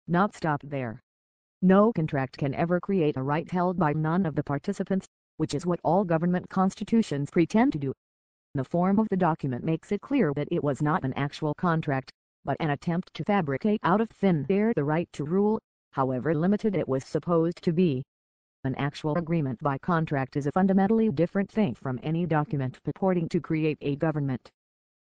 not stop there. No contract can ever create a right held by none of the participants, which is what all government constitutions pretend to do. The form of the document makes it clear that it was not an actual contract, but an attempt to fabricate out of thin air the right to rule, however limited it was supposed to be. An actual agreement by contract is a fundamentally different thing from any document purporting to create a government.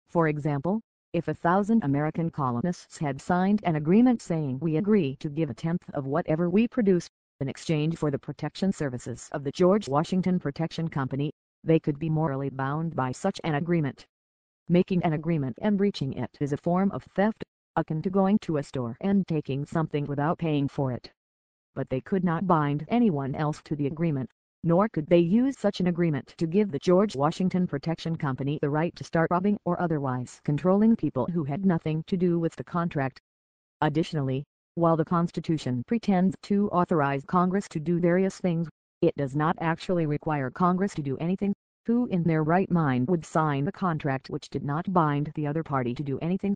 For example, if 1,000 American colonists had signed an agreement saying we agree to give a tenth of whatever we produce, in exchange for the protection services of the George Washington Protection Company, they could be morally bound by such an agreement. Making an agreement and breaching it is a form of theft, akin to going to a store and taking something without paying for it. But they could not bind anyone else to the agreement, nor could they use such an agreement to give the George Washington Protection Company the right to start robbing or otherwise controlling people who had nothing to do with the contract. Additionally, while the Constitution pretends to authorize Congress to do various things, it does not actually require Congress to do anything. Who in their right mind would sign a contract which did not bind the other party to do anything?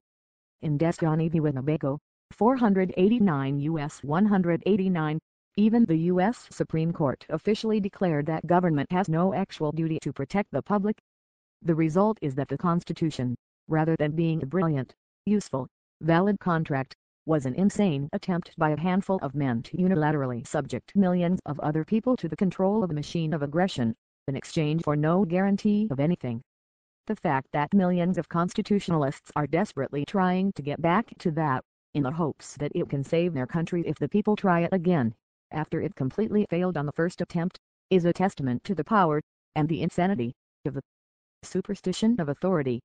In Descani v. Winnebago, 489 U.S. 189, even the U.S. Supreme Court officially declared that government has no actual duty to protect the public. The result is that the Constitution, rather than being a brilliant, useful, valid contract, was an insane attempt by a handful of men to unilaterally subject millions of other people to the control of a machine of aggression, in exchange for no guarantee of anything. The fact that millions of constitutionalists are desperately trying to get back to that, in the hopes that it can save their country if the people try it again, after it completely failed on the first attempt, is a testament to the power, and the insanity, of the superstition of authority.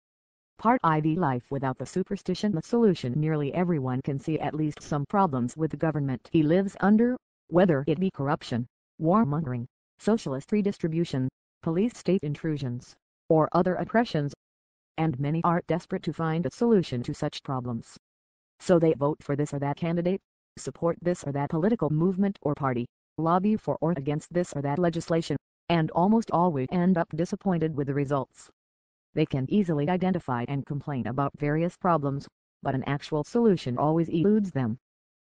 Part IV. Life without the superstition. The solution. Nearly everyone can see at least some problems with the government he lives under, whether it be corruption, warmongering, socialist redistribution, police state intrusions, or other oppressions. And many are desperate to find a solution to such problems. So they vote for this or that candidate, support this or that political movement or party, lobby for or against this or that legislation, and almost always end up disappointed with the results. They can easily identify and complain about various problems, but an actual solution always eludes them.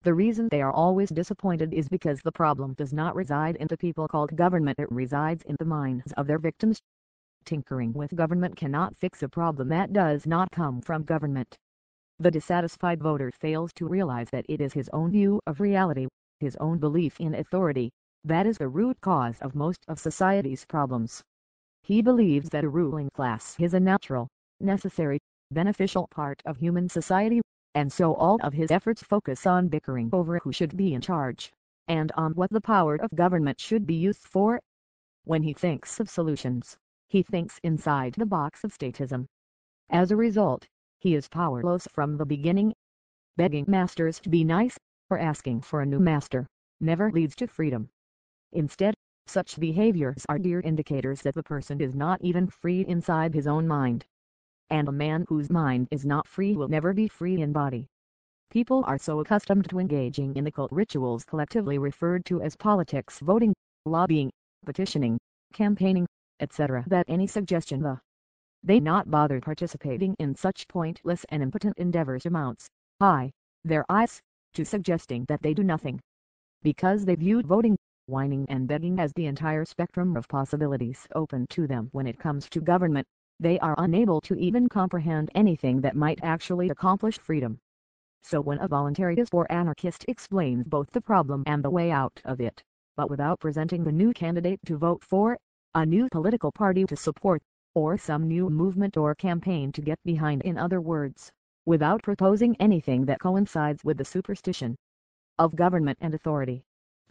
The reason they are always disappointed is because the problem does not reside in the people called government, it resides in the minds of their victims. Tinkering with government cannot fix a problem that does not come from government. The dissatisfied voter fails to realize that it is his own view of reality, his own belief in authority, that is the root cause of most of society's problems. He believes that a ruling class is a natural, necessary, beneficial part of human society, and so all of his efforts focus on bickering over who should be in charge, and on what the power of government should be used for. When he thinks of solutions, he thinks inside the box of statism. As a result, he is powerless from the beginning. Begging masters to be nice, or asking for a new master, never leads to freedom. Instead, such behaviors are clear indicators that the person is not even free inside his own mind. And a man whose mind is not free will never be free in body. People are so accustomed to engaging in the cult rituals collectively referred to as politics, voting, lobbying, petitioning, campaigning, etc. that any suggestion they not bother participating in such pointless and impotent endeavors amounts, their eyes, to suggesting that they do nothing. Because they viewed voting, whining and begging as the entire spectrum of possibilities open to them when it comes to government, they are unable to even comprehend anything that might actually accomplish freedom. So when a voluntarist or anarchist explains both the problem and the way out of it, but without presenting the new candidate to vote for, a new political party to support, or some new movement or campaign to get behind, in other words, without proposing anything that coincides with the superstition of government and authority,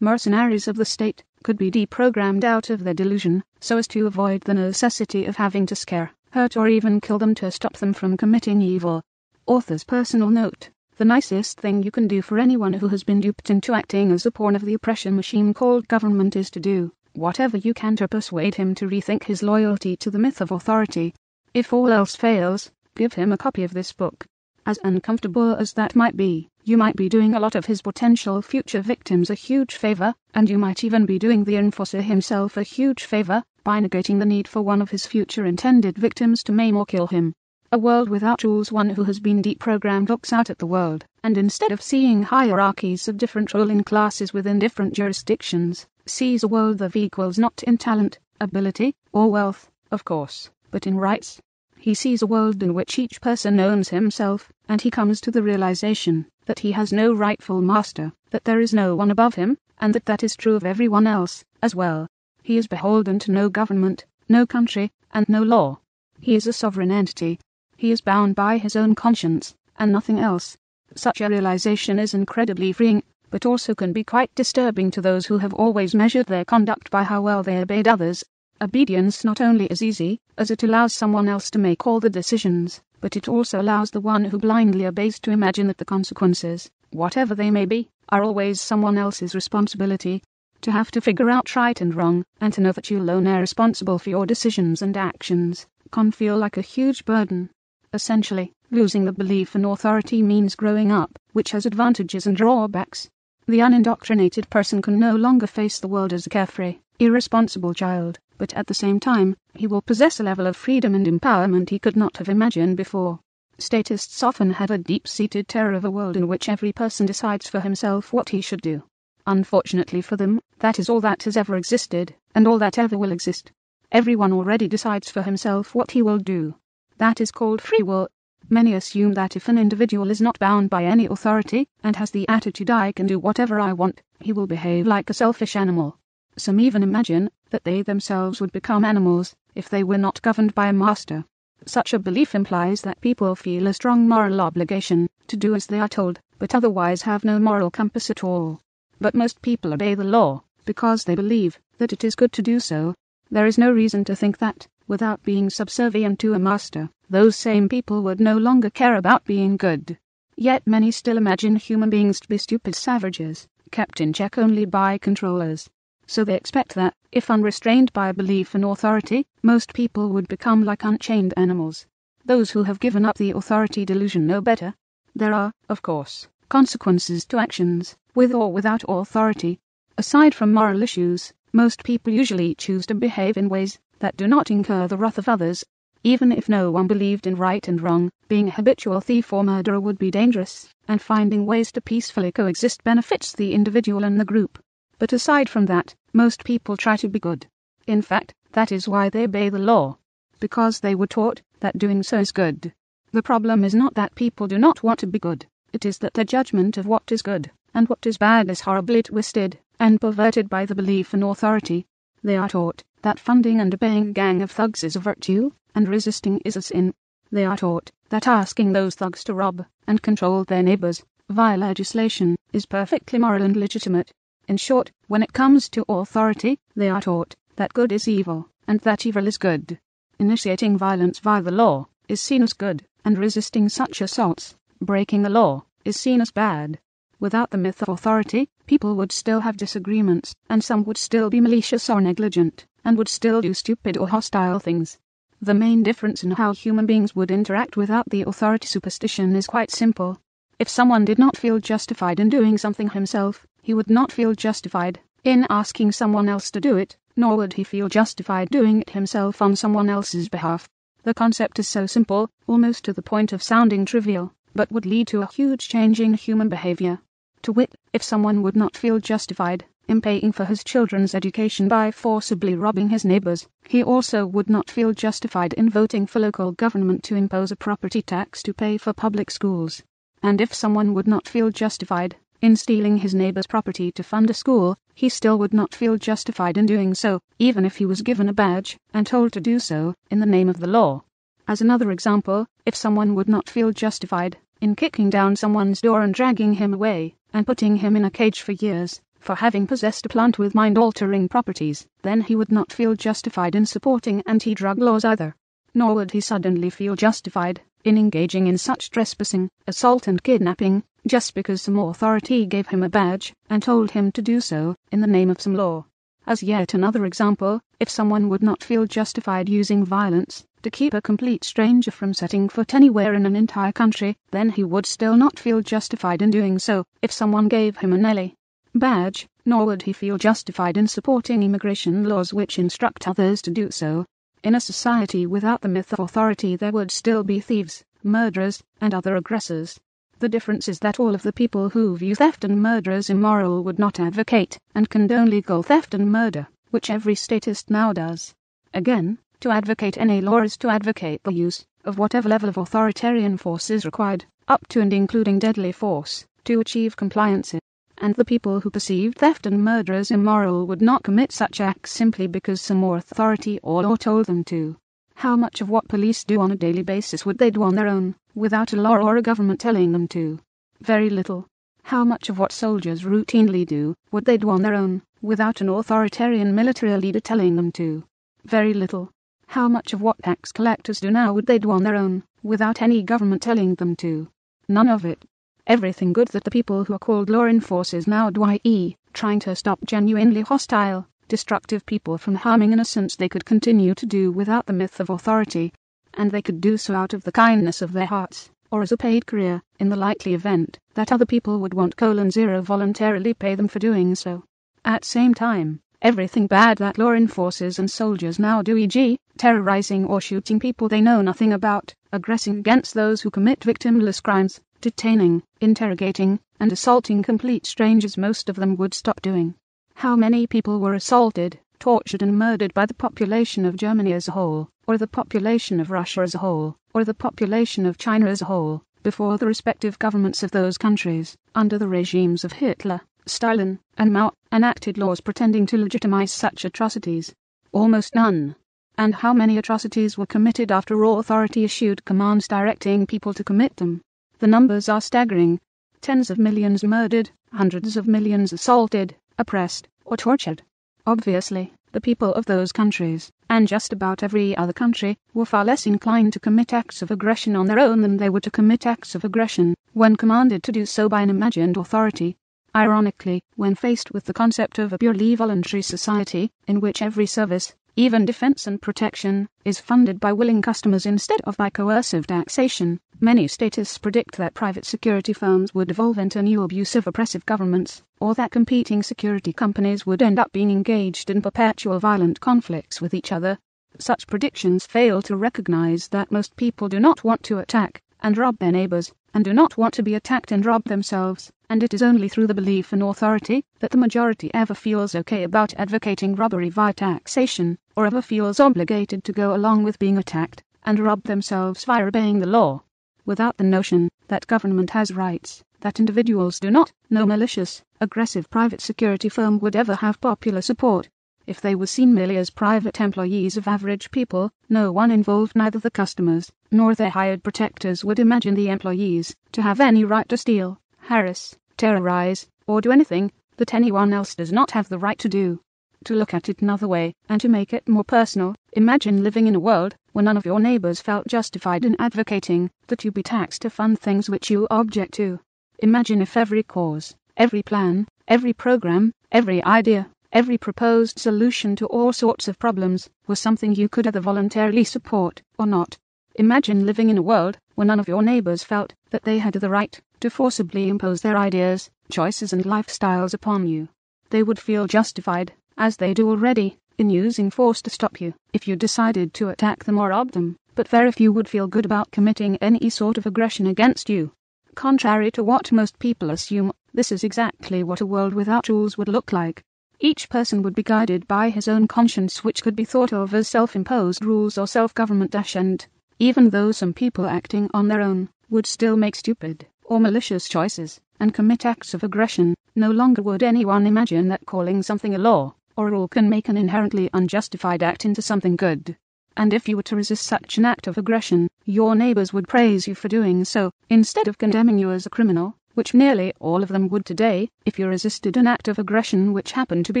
mercenaries of the state could be deprogrammed out of their delusion so as to avoid the necessity of having to scare, hurt or even kill them to stop them from committing evil. Author's personal note: the nicest thing you can do for anyone who has been duped into acting as a pawn of the oppression machine called government is to do whatever you can to persuade him to rethink his loyalty to the myth of authority. If all else fails, give him a copy of this book. As uncomfortable as that might be, you might be doing a lot of his potential future victims a huge favor, and you might even be doing the enforcer himself a huge favor, by negating the need for one of his future intended victims to maim or kill him. A world without rules. One who has been deprogrammed looks out at the world, and instead of seeing hierarchies of different ruling classes within different jurisdictions, sees a world of equals, not in talent, ability, or wealth, of course, but in rights. He sees a world in which each person owns himself, and he comes to the realization that he has no rightful master, that there is no one above him, and that that is true of everyone else, as well. He is beholden to no government, no country, and no law. He is a sovereign entity. He is bound by his own conscience, and nothing else. Such a realization is incredibly freeing, but also can be quite disturbing to those who have always measured their conduct by how well they obeyed others. Obedience not only is easy, as it allows someone else to make all the decisions, but it also allows the one who blindly obeys to imagine that the consequences, whatever they may be, are always someone else's responsibility. To have to figure out right and wrong, and to know that you alone are responsible for your decisions and actions, can feel like a huge burden. Essentially, losing the belief in authority means growing up, which has advantages and drawbacks. The unindoctrinated person can no longer face the world as a carefree, irresponsible child, but at the same time, he will possess a level of freedom and empowerment he could not have imagined before. Statists often have a deep-seated terror of a world in which every person decides for himself what he should do. Unfortunately for them, that is all that has ever existed, and all that ever will exist. Everyone already decides for himself what he will do. That is called free will. Many assume that if an individual is not bound by any authority, and has the attitude "I can do whatever I want," he will behave like a selfish animal. Some even imagine that they themselves would become animals, if they were not governed by a master. Such a belief implies that people feel a strong moral obligation to do as they are told, but otherwise have no moral compass at all. But most people obey the law, because they believe that it is good to do so. There is no reason to think that, without being subservient to a master, those same people would no longer care about being good. Yet many still imagine human beings to be stupid savages, kept in check only by controllers. So they expect that, if unrestrained by a belief in authority, most people would become like unchained animals. Those who have given up the authority delusion know better. There are, of course, consequences to actions, with or without authority. Aside from moral issues, most people usually choose to behave in ways that do not incur the wrath of others. Even if no one believed in right and wrong, being a habitual thief or murderer would be dangerous, and finding ways to peacefully coexist benefits the individual and the group. But aside from that, most people try to be good. In fact, that is why they obey the law. Because they were taught that doing so is good. The problem is not that people do not want to be good. It is that their judgment of what is good and what is bad is horribly twisted and perverted by the belief in authority. They are taught that funding and obeying a gang of thugs is a virtue, and resisting is a sin. They are taught that asking those thugs to rob and control their neighbors, via legislation, is perfectly moral and legitimate. In short, when it comes to authority, they are taught that good is evil, and that evil is good. Initiating violence via the law is seen as good, and resisting such assaults, breaking the law, is seen as bad. Without the myth of authority, people would still have disagreements, and some would still be malicious or negligent, and would still do stupid or hostile things. The main difference in how human beings would interact without the authority superstition is quite simple. If someone did not feel justified in doing something himself, he would not feel justified in asking someone else to do it, nor would he feel justified doing it himself on someone else's behalf. The concept is so simple, almost to the point of sounding trivial, but would lead to a huge change in human behavior. To wit, if someone would not feel justified in paying for his children's education by forcibly robbing his neighbors, he also would not feel justified in voting for local government to impose a property tax to pay for public schools. And if someone would not feel justified in stealing his neighbor's property to fund a school, he still would not feel justified in doing so, even if he was given a badge and told to do so in the name of the law. As another example, if someone would not feel justified in kicking down someone's door and dragging him away and putting him in a cage for years for having possessed a plant with mind-altering properties, then he would not feel justified in supporting anti-drug laws either. Nor would he suddenly feel justified in engaging in such trespassing, assault and kidnapping, just because some authority gave him a badge and told him to do so in the name of some law. As yet another example, if someone would not feel justified using violence to keep a complete stranger from setting foot anywhere in an entire country, then he would still not feel justified in doing so if someone gave him a Nelly badge, nor would he feel justified in supporting immigration laws which instruct others to do so. In a society without the myth of authority there would still be thieves, murderers, and other aggressors. The difference is that all of the people who view theft and murder as immoral would not advocate and condone legal theft and murder, which every statist now does. Again, to advocate any law is to advocate the use of whatever level of authoritarian force is required, up to and including deadly force, to achieve compliance. And the people who perceived theft and murder as immoral would not commit such acts simply because some more authority or law told them to. How much of what police do on a daily basis would they do on their own, without a law or a government telling them to? Very little. How much of what soldiers routinely do would they do on their own, without an authoritarian military leader telling them to? Very little. How much of what tax collectors do now would they do on their own, without any government telling them to? None of it. Everything good that the people who are called law enforcers now do, i.e., trying to stop genuinely hostile, destructive people from harming innocents, they could continue to do without the myth of authority, and they could do so out of the kindness of their hearts, or as a paid career, in the likely event that other people would want $0 voluntarily pay them for doing so. At same time, everything bad that law enforcers and soldiers now do, e.g., terrorizing or shooting people they know nothing about, aggressing against those who commit victimless crimes, detaining, interrogating, and assaulting complete strangers, most of them would stop doing. How many people were assaulted, tortured and murdered by the population of Germany as a whole, or the population of Russia as a whole, or the population of China as a whole, before the respective governments of those countries, under the regimes of Hitler, Stalin, and Mao, enacted laws pretending to legitimize such atrocities? Almost none. And how many atrocities were committed after raw authority issued commands directing people to commit them? The numbers are staggering. Tens of millions murdered, hundreds of millions assaulted, oppressed, or tortured. Obviously, the people of those countries, and just about every other country, were far less inclined to commit acts of aggression on their own than they were to commit acts of aggression when commanded to do so by an imagined authority. Ironically, when faced with the concept of a purely voluntary society, in which every service, even defense and protection, is funded by willing customers instead of by coercive taxation, many statists predict that private security firms would evolve into new abusive oppressive governments, or that competing security companies would end up being engaged in perpetual violent conflicts with each other. Such predictions fail to recognize that most people do not want to attack and rob their neighbors, and do not want to be attacked and robbed themselves, and it is only through the belief in authority that the majority ever feels okay about advocating robbery via taxation, or ever feels obligated to go along with being attacked and rob themselves via obeying the law. Without the notion that government has rights that individuals do not, no malicious, aggressive private security firm would ever have popular support. If they were seen merely as private employees of average people, no one involved, neither the customers nor their hired protectors, would imagine the employees to have any right to steal, harass, terrorize, or do anything that anyone else does not have the right to do. To look at it another way, and to make it more personal, imagine living in a world where none of your neighbors felt justified in advocating that you be taxed to fund things which you object to. Imagine if every cause, every plan, every program, every idea, every proposed solution to all sorts of problems was something you could either voluntarily support or not. Imagine living in a world where none of your neighbors felt that they had the right to forcibly impose their ideas, choices and lifestyles upon you. They would feel justified, as they do already, in using force to stop you if you decided to attack them or rob them, but very few would feel good about committing any sort of aggression against you. Contrary to what most people assume, this is exactly what a world without rules would look like. Each person would be guided by his own conscience, which could be thought of as self-imposed rules or self-government, and even though some people acting on their own would still make stupid or malicious choices and commit acts of aggression, no longer would anyone imagine that calling something a law or a rule can make an inherently unjustified act into something good. And if you were to resist such an act of aggression, your neighbors would praise you for doing so, instead of condemning you as a criminal, which nearly all of them would today if you resisted an act of aggression which happened to be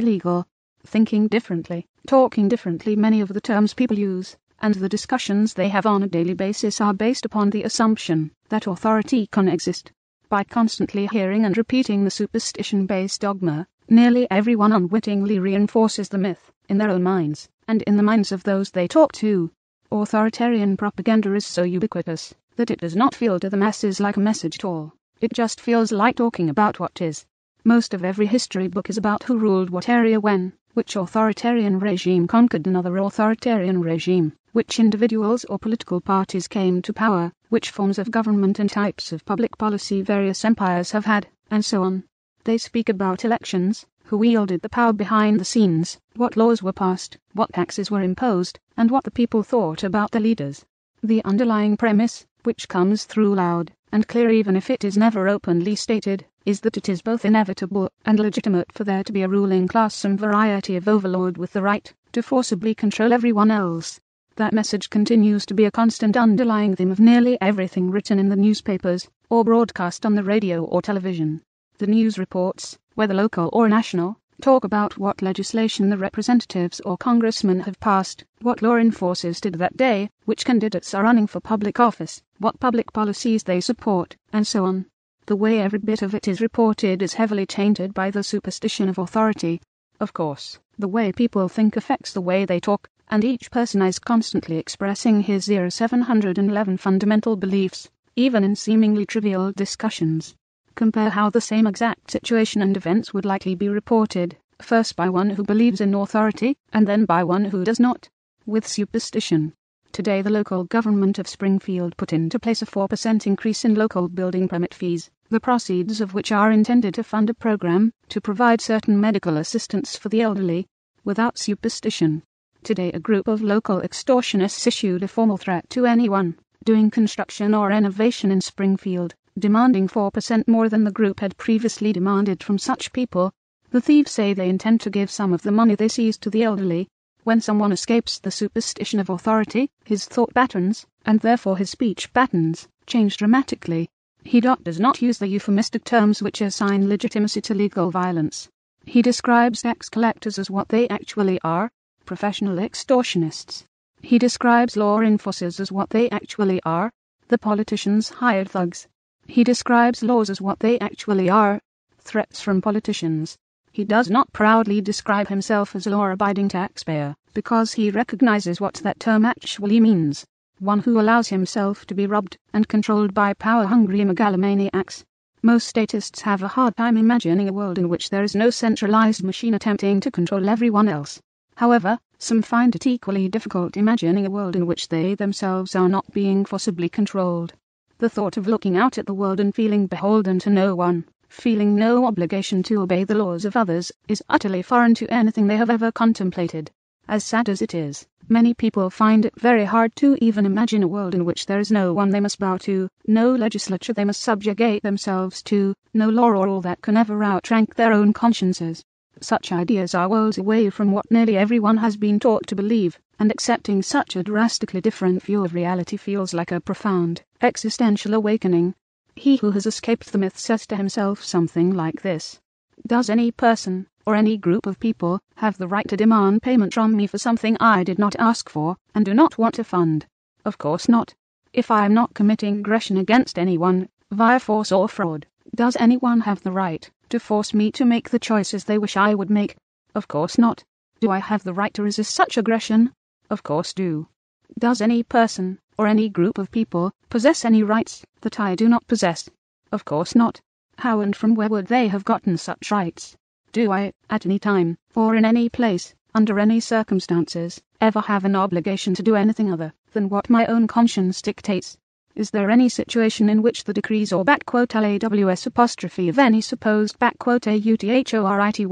legal. Thinking differently, talking differently, many of the terms people use and the discussions they have on a daily basis are based upon the assumption that authority can exist. By constantly hearing and repeating the superstition-based dogma, nearly everyone unwittingly reinforces the myth in their own minds and in the minds of those they talk to. Authoritarian propaganda is so ubiquitous that it does not feel to the masses like a message at all. It just feels like talking about what is. Most of every history book is about who ruled what area when, Which authoritarian regime conquered another authoritarian regime? Which individuals or political parties came to power? Which forms of government and types of public policy various empires have had? And so on. They speak about elections, who wielded the power behind the scenes, what laws were passed, what taxes were imposed, and what the people thought about the leaders. The underlying premise, which comes through loud and clear even if it is never openly stated, is that it is both inevitable and legitimate for there to be a ruling class, some variety of overlord with the right to forcibly control everyone else. That message continues to be a constant underlying theme of nearly everything written in the newspapers, or broadcast on the radio or television. The news reports, whether local or national, talk about what legislation the representatives or congressmen have passed, what law enforcers did that day, which candidates are running for public office, what public policies they support, and so on. The way every bit of it is reported is heavily tainted by the superstition of authority. Of course, the way people think affects the way they talk, and each person is constantly expressing his 711 fundamental beliefs, even in seemingly trivial discussions. Compare how the same exact situation and events would likely be reported, first by one who believes in authority, and then by one who does not. With superstition. Today the local government of Springfield put into place a 4% increase in local building permit fees, the proceeds of which are intended to fund a program to provide certain medical assistance for the elderly. Without superstition. Today a group of local extortionists issued a formal threat to anyone doing construction or renovation in Springfield, demanding 4% more than the group had previously demanded from such people. The thieves say they intend to give some of the money they seized to the elderly. When someone escapes the superstition of authority, his thought patterns, and therefore his speech patterns, change dramatically. He does not use the euphemistic terms which assign legitimacy to legal violence. He describes tax collectors as what they actually are, professional extortionists. He describes law enforcers as what they actually are, the politicians' hired thugs. He describes laws as what they actually are, threats from politicians. He does not proudly describe himself as a law-abiding taxpayer, because he recognizes what that term actually means. One who allows himself to be robbed and controlled by power-hungry megalomaniacs. Most statists have a hard time imagining a world in which there is no centralized machine attempting to control everyone else. However, some find it equally difficult imagining a world in which they themselves are not being forcibly controlled. The thought of looking out at the world and feeling beholden to no one, feeling no obligation to obey the laws of others, is utterly foreign to anything they have ever contemplated. As sad as it is, many people find it very hard to even imagine a world in which there is no one they must bow to, no legislature they must subjugate themselves to, no law or rule that can ever outrank their own consciences. Such ideas are worlds away from what nearly everyone has been taught to believe, and accepting such a drastically different view of reality feels like a profound, existential awakening. He who has escaped the myth says to himself something like this: does any person, or any group of people, have the right to demand payment from me for something I did not ask for, and do not want to fund? Of course not. If I am not committing aggression against anyone, via force or fraud, does anyone have the right to force me to make the choices they wish I would make? Of course not. Do I have the right to resist such aggression? Of course do. Does any person, or any group of people, possess any rights that I do not possess? Of course not. How and from where would they have gotten such rights? Do I, at any time, or in any place, under any circumstances, ever have an obligation to do anything other than what my own conscience dictates? Is there any situation in which the decrees or _laws of any supposed _authority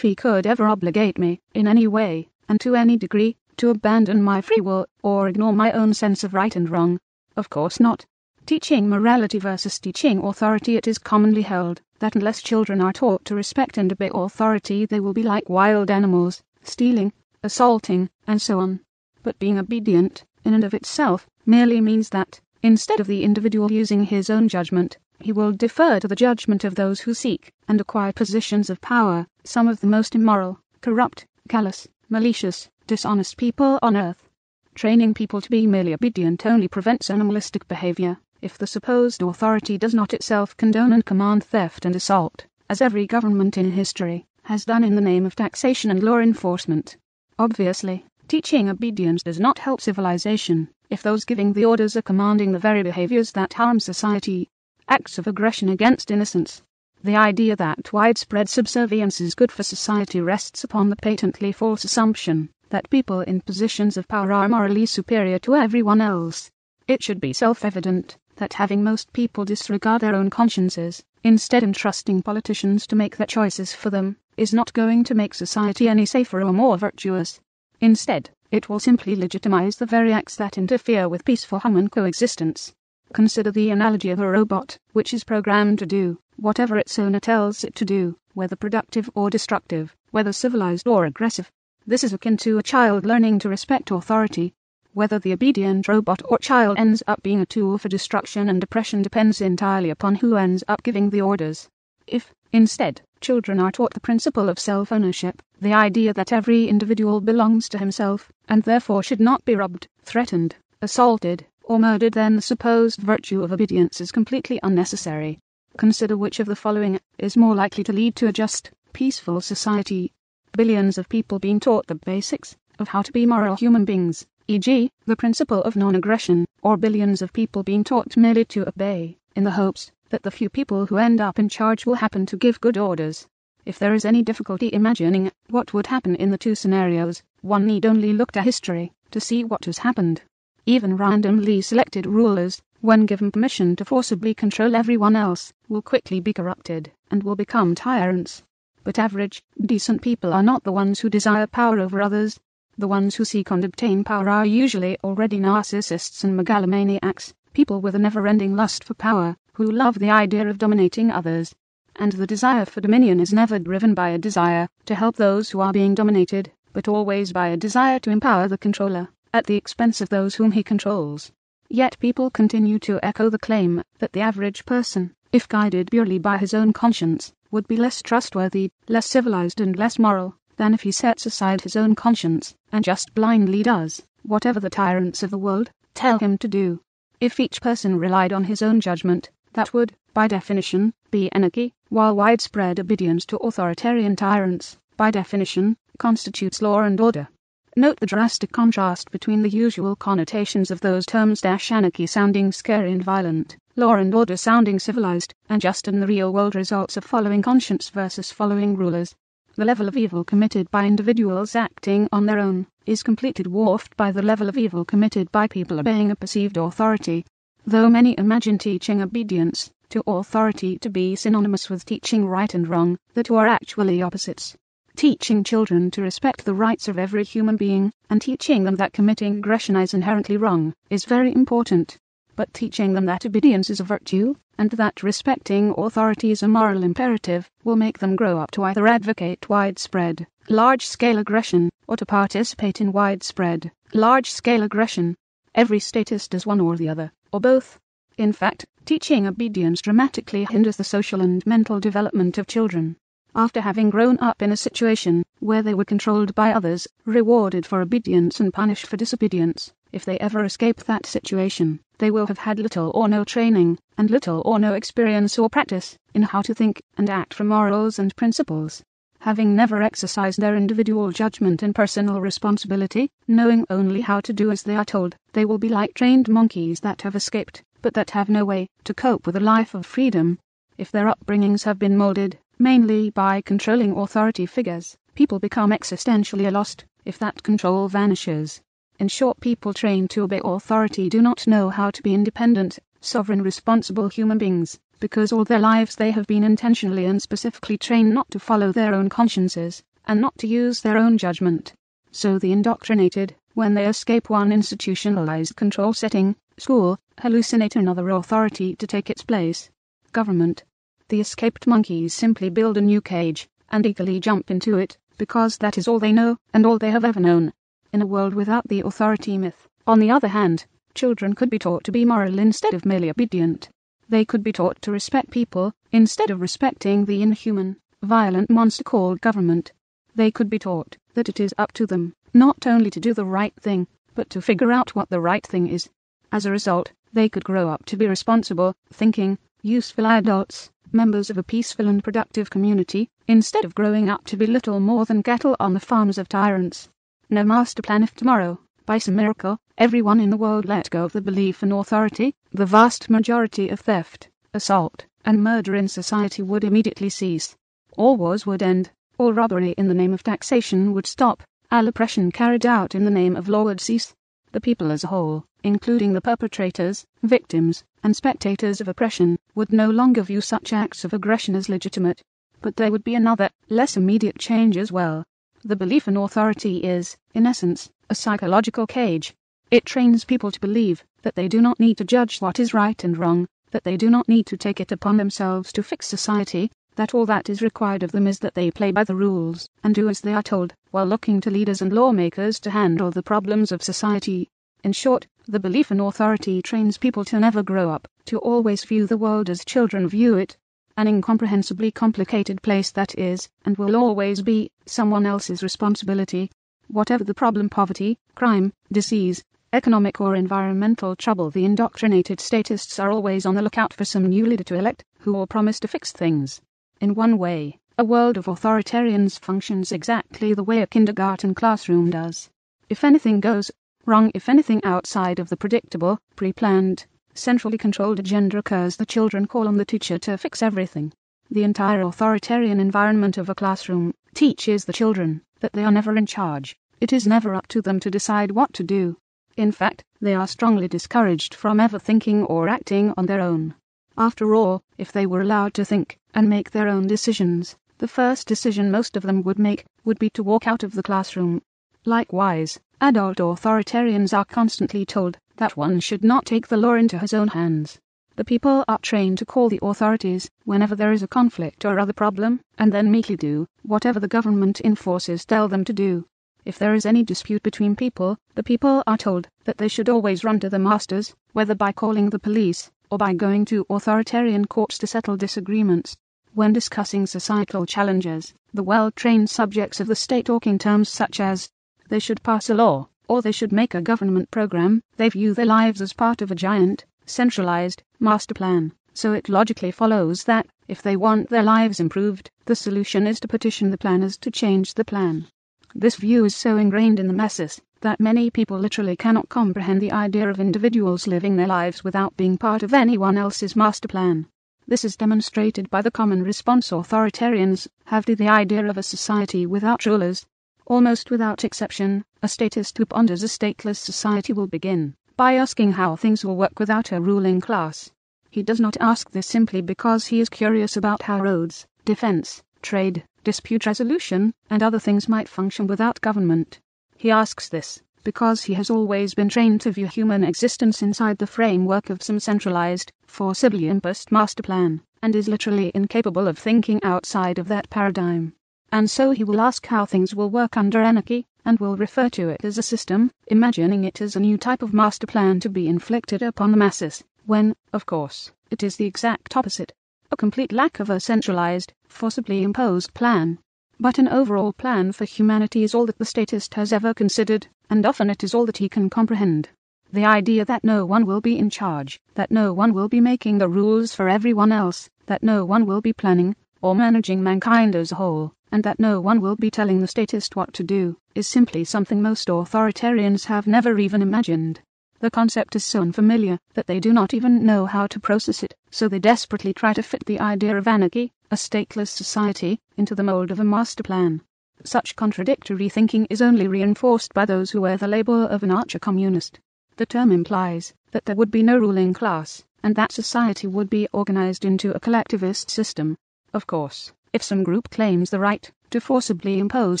could ever obligate me, in any way, and to any degree, to abandon my free will, or ignore my own sense of right and wrong? Of course not. Teaching morality versus teaching authority. It is commonly held that unless children are taught to respect and obey authority, they will be like wild animals, stealing, assaulting, and so on. But being obedient, in and of itself, merely means that, instead of the individual using his own judgment, he will defer to the judgment of those who seek and acquire positions of power, some of the most immoral, corrupt, callous, malicious, dishonest people on earth. Training people to be merely obedient only prevents animalistic behavior, if the supposed authority does not itself condone and command theft and assault, as every government in history has done in the name of taxation and law enforcement. Obviously, teaching obedience does not help civilization, if those giving the orders are commanding the very behaviors that harm society. Acts of aggression against innocents. The idea that widespread subservience is good for society rests upon the patently false assumption that people in positions of power are morally superior to everyone else. It should be self-evident that having most people disregard their own consciences, instead entrusting politicians to make their choices for them, is not going to make society any safer or more virtuous. Instead, it will simply legitimize the very acts that interfere with peaceful human coexistence. Consider the analogy of a robot, which is programmed to do whatever its owner tells it to do, whether productive or destructive, whether civilized or aggressive. This is akin to a child learning to respect authority. Whether the obedient robot or child ends up being a tool for destruction and oppression depends entirely upon who ends up giving the orders. If, instead, children are taught the principle of self-ownership, the idea that every individual belongs to himself, and therefore should not be robbed, threatened, assaulted, or murdered, then the supposed virtue of obedience is completely unnecessary. Consider which of the following is more likely to lead to a just, peaceful society. Billions of people being taught the basics of how to be moral human beings, e.g., the principle of non-aggression, or billions of people being taught merely to obey, in the hopes that the few people who end up in charge will happen to give good orders. If there is any difficulty imagining what would happen in the two scenarios, one need only look to history to see what has happened. Even randomly selected rulers, when given permission to forcibly control everyone else, will quickly be corrupted and will become tyrants. But average, decent people are not the ones who desire power over others. The ones who seek and obtain power are usually already narcissists and megalomaniacs, people with a never-ending lust for power, who love the idea of dominating others. And the desire for dominion is never driven by a desire to help those who are being dominated, but always by a desire to empower the controller, at the expense of those whom he controls. Yet people continue to echo the claim that the average person, if guided purely by his own conscience, would be less trustworthy, less civilized and less moral, than if he sets aside his own conscience, and just blindly does whatever the tyrants of the world tell him to do. If each person relied on his own judgment, that would, by definition, be anarchy, while widespread obedience to authoritarian tyrants, by definition, constitutes law and order. Note the drastic contrast between the usual connotations of those terms: anarchy sounding scary and violent, law and order sounding civilized and just, and the real-world results of following conscience versus following rulers. The level of evil committed by individuals acting on their own is completely dwarfed by the level of evil committed by people obeying a perceived authority. Though many imagine teaching obedience to authority to be synonymous with teaching right and wrong, the two are actually opposites. Teaching children to respect the rights of every human being, and teaching them that committing aggression is inherently wrong, is very important. But teaching them that obedience is a virtue, and that respecting authority is a moral imperative, will make them grow up to either advocate widespread, large-scale aggression, or to participate in widespread, large-scale aggression. Every statist does one or the other, or both. In fact, teaching obedience dramatically hinders the social and mental development of children. After having grown up in a situation where they were controlled by others, rewarded for obedience and punished for disobedience, if they ever escape that situation, they will have had little or no training, and little or no experience or practice in how to think and act from morals and principles. Having never exercised their individual judgment and personal responsibility, knowing only how to do as they are told, they will be like trained monkeys that have escaped, but that have no way to cope with a life of freedom. If their upbringings have been molded mainly by controlling authority figures, people become existentially lost if that control vanishes. In short, people trained to obey authority do not know how to be independent, sovereign, responsible human beings, because all their lives they have been intentionally and specifically trained not to follow their own consciences, and not to use their own judgment. So the indoctrinated, when they escape one institutionalized control setting, school, hallucinate another authority to take its place. Government. The escaped monkeys simply build a new cage, and eagerly jump into it, because that is all they know, and all they have ever known. In a world without the authority myth, on the other hand, children could be taught to be moral instead of merely obedient. They could be taught to respect people, instead of respecting the inhuman, violent monster called government. They could be taught that it is up to them, not only to do the right thing, but to figure out what the right thing is. As a result, they could grow up to be responsible, thinking, useful adults, members of a peaceful and productive community, instead of growing up to be little more than cattle on the farms of tyrants. No master plan if tomorrow, by some miracle, everyone in the world let go of the belief in authority, the vast majority of theft, assault, and murder in society would immediately cease. All wars would end, all robbery in the name of taxation would stop, all oppression carried out in the name of law would cease. The people as a whole, including the perpetrators, victims, and spectators of oppression, would no longer view such acts of aggression as legitimate. But there would be another, less immediate change as well. The belief in authority is, in essence, a psychological cage. It trains people to believe that they do not need to judge what is right and wrong, that they do not need to take it upon themselves to fix society, that all that is required of them is that they play by the rules and do as they are told, while looking to leaders and lawmakers to handle the problems of society. In short, the belief in authority trains people to never grow up, to always view the world as children view it. An incomprehensibly complicated place that is, and will always be, someone else's responsibility. Whatever the problem, poverty, crime, disease, economic or environmental trouble, the indoctrinated statists are always on the lookout for some new leader to elect, who will promise to fix things. In one way, a world of authoritarians functions exactly the way a kindergarten classroom does. If anything goes wrong, if anything outside of the predictable, pre-planned, centrally controlled agenda occurs, the children call on the teacher to fix everything. The entire authoritarian environment of a classroom teaches the children that they are never in charge. It is never up to them to decide what to do. In fact, they are strongly discouraged from ever thinking or acting on their own. After all, if they were allowed to think and make their own decisions, the first decision most of them would make would be to walk out of the classroom. Likewise, adult authoritarians are constantly told that one should not take the law into his own hands. The people are trained to call the authorities whenever there is a conflict or other problem, and then meekly do whatever the government enforcers tell them to do. If there is any dispute between people, the people are told that they should always run to the masters, whether by calling the police or by going to authoritarian courts to settle disagreements. When discussing societal challenges, the well-trained subjects of the state talk in terms such as they should pass a law, or they should make a government program. They view their lives as part of a giant, centralized, master plan. So it logically follows that, if they want their lives improved, the solution is to petition the planners to change the plan. This view is so ingrained in the masses that many people literally cannot comprehend the idea of individuals living their lives without being part of anyone else's master plan. This is demonstrated by the common response authoritarians have to the idea of a society without rulers. Almost without exception, a statist who ponders a stateless society will begin by asking how things will work without a ruling class. He does not ask this simply because he is curious about how roads, defense, trade, dispute resolution, and other things might function without government. He asks this because he has always been trained to view human existence inside the framework of some centralized, forcibly imposed master plan, and is literally incapable of thinking outside of that paradigm. And so he will ask how things will work under anarchy, and will refer to it as a system, imagining it as a new type of master plan to be inflicted upon the masses, when, of course, it is the exact opposite. A complete lack of a centralized, forcibly imposed plan. But an overall plan for humanity is all that the statist has ever considered, and often it is all that he can comprehend. The idea that no one will be in charge, that no one will be making the rules for everyone else, that no one will be planning or managing mankind as a whole, and that no one will be telling the statist what to do, is simply something most authoritarians have never even imagined. The concept is so unfamiliar that they do not even know how to process it, so they desperately try to fit the idea of anarchy, a stateless society, into the mold of a master plan. Such contradictory thinking is only reinforced by those who wear the label of an archer-communist. The term implies that there would be no ruling class, and that society would be organized into a collectivist system. Of course, if some group claims the right to forcibly impose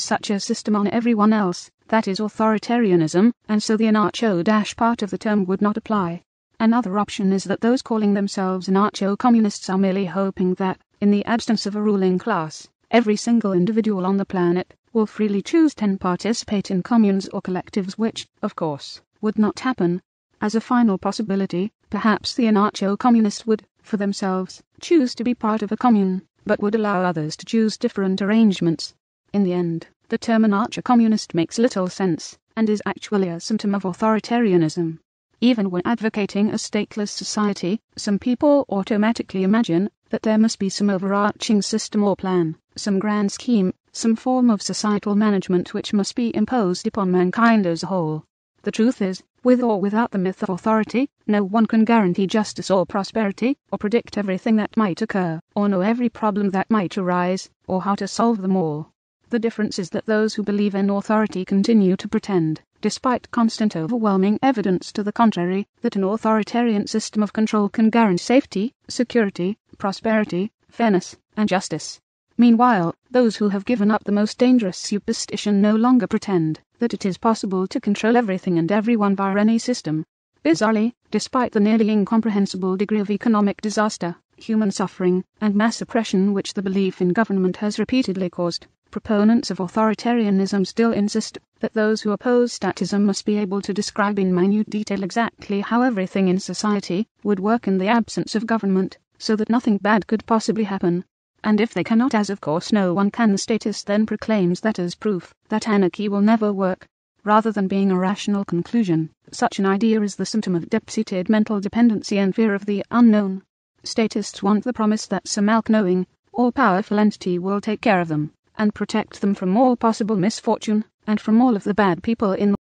such a system on everyone else, that is authoritarianism, and so the anarcho-part of the term would not apply. Another option is that those calling themselves anarcho-communists are merely hoping that, in the absence of a ruling class, every single individual on the planet will freely choose to participate in communes or collectives, which, of course, would not happen. As a final possibility, perhaps the anarcho-communists would, for themselves, choose to be part of a commune, but would allow others to choose different arrangements. In the end, the term anarcho-communist makes little sense, and is actually a symptom of authoritarianism. Even when advocating a stateless society, some people automatically imagine that there must be some overarching system or plan, some grand scheme, some form of societal management which must be imposed upon mankind as a whole. The truth is, with or without the myth of authority, no one can guarantee justice or prosperity, or predict everything that might occur, or know every problem that might arise, or how to solve them all. The difference is that those who believe in authority continue to pretend, despite constant overwhelming evidence to the contrary, that an authoritarian system of control can guarantee safety, security, prosperity, fairness, and justice. Meanwhile, those who have given up the most dangerous superstition no longer pretend that it is possible to control everything and everyone via any system. Bizarrely, despite the nearly incomprehensible degree of economic disaster, human suffering, and mass oppression which the belief in government has repeatedly caused, proponents of authoritarianism still insist that those who oppose statism must be able to describe in minute detail exactly how everything in society would work in the absence of government, so that nothing bad could possibly happen. And if they cannot, as of course no one can, the statist then proclaims that as proof that anarchy will never work. Rather than being a rational conclusion, such an idea is the symptom of deep-seated mental dependency and fear of the unknown. Statists want the promise that some all-knowing, all-powerful entity will take care of them, and protect them from all possible misfortune, and from all of the bad people in